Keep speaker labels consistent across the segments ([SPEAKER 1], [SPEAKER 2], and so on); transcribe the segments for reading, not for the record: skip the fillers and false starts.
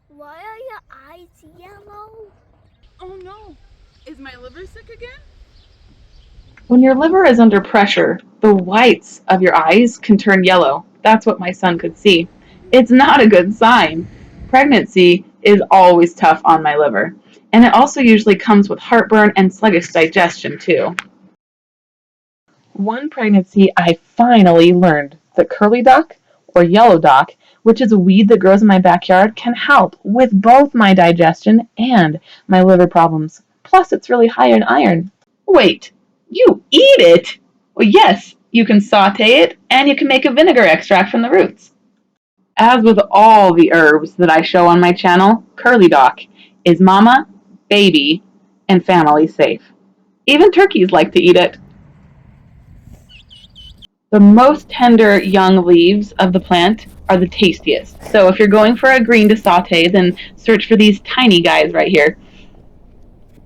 [SPEAKER 1] Why are your eyes yellow?
[SPEAKER 2] Oh no, is my liver sick again?
[SPEAKER 3] When your liver is under pressure, the whites of your eyes can turn yellow. That's what my son could see. It's not a good sign. Pregnancy is always tough on my liver, and it also usually comes with heartburn and sluggish digestion too. One pregnancy, I finally learned that curly dock or yellow dock, which is a weed that grows in my backyard, can help with both my digestion and my liver problems. Plus, it's really high in iron. Wait, you eat it? Well, yes, you can saute it and you can make a vinegar extract from the roots. As with all the herbs that I show on my channel, curly dock is mama, baby, and family safe. Even turkeys like to eat it. The most tender young leaves of the plant are the tastiest. So if you're going for a green to saute, then search for these tiny guys right here.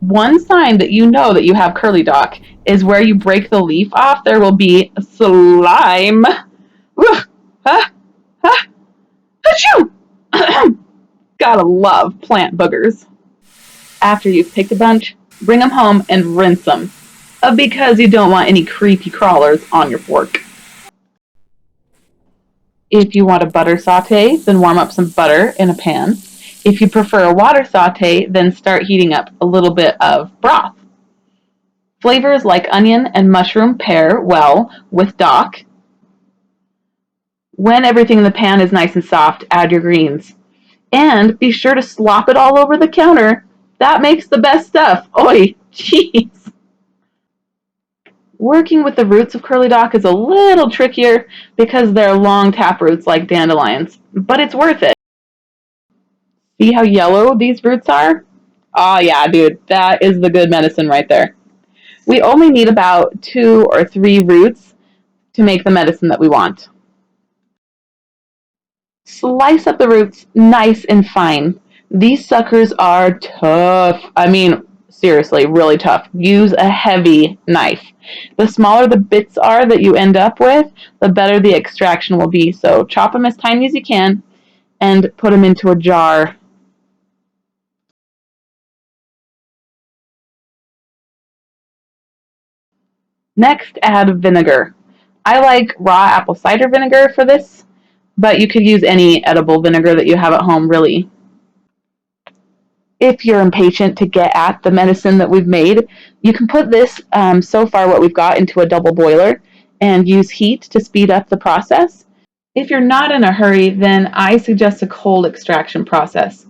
[SPEAKER 3] One sign that you know that you have curly dock is where you break the leaf off, there will be slime. Ugh. Ah, ah, achoo! Gotta love plant boogers. After you've picked a bunch, bring them home and rinse them, because you don't want any creepy crawlers on your fork. If you want a butter saute, then warm up some butter in a pan. If you prefer a water saute, then start heating up a little bit of broth. Flavors like onion and mushroom pair well with dock. When everything in the pan is nice and soft, add your greens. And be sure to slop it all over the counter. That makes the best stuff. Oi, jeez. Working with the roots of curly dock is a little trickier because they're long tap roots like dandelions, but it's worth it. See how yellow these roots are? Oh yeah, dude, that is the good medicine right there. We only need about 2 or 3 roots to make the medicine that we want. Slice up the roots nice and fine. These suckers are tough. I mean, seriously, really tough. Use a heavy knife. The smaller the bits are that you end up with, the better the extraction will be. So chop them as tiny as you can and put them into a jar. Next, add vinegar. I like raw apple cider vinegar for this, but you could use any edible vinegar that you have at home, really. If you're impatient to get at the medicine that we've made, you can put this, so far what we've got, into a double boiler and use heat to speed up the process. If you're not in a hurry, then I suggest a cold extraction process.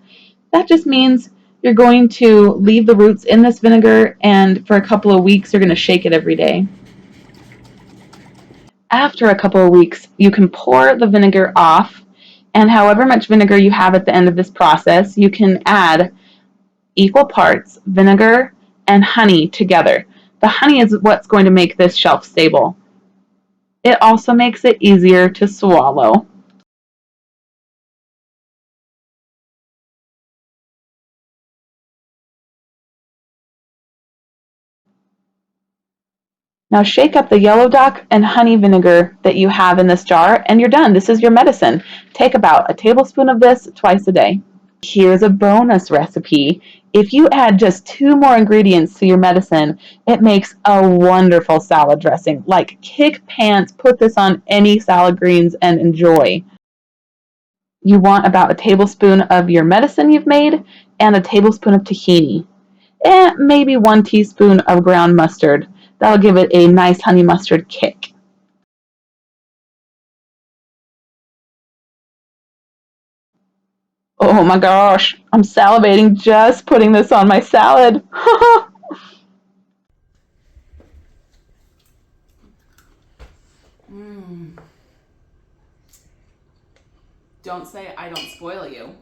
[SPEAKER 3] That just means you're going to leave the roots in this vinegar, and for a couple of weeks, you're going to shake it every day. After a couple of weeks, you can pour the vinegar off, and however much vinegar you have at the end of this process, you can add equal parts vinegar and honey together. The honey is what's going to make this shelf stable. It also makes it easier to swallow. Now shake up the yellow dock and honey vinegar that you have in this jar, and you're done. This is your medicine. Take about a tablespoon of this twice a day. Here's a bonus recipe. If you add just 2 more ingredients to your medicine, it makes a wonderful salad dressing. Like, kick pants, put this on any salad greens and enjoy. You want about a tablespoon of your medicine you've made and a tablespoon of tahini. And maybe 1 teaspoon of ground mustard. That'll give it a nice honey mustard kick. Oh my gosh, I'm salivating just putting this on my salad.
[SPEAKER 2] Don't say I don't spoil you.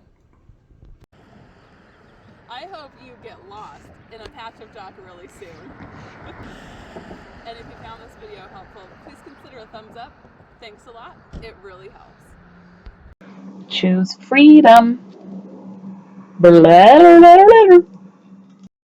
[SPEAKER 4] I hope you get lost in a patch of dock really soon. And if you found this video helpful, please consider a thumbs up. Thanks a lot. It really helps.
[SPEAKER 3] Choose freedom. Blah, blah, blah, blah.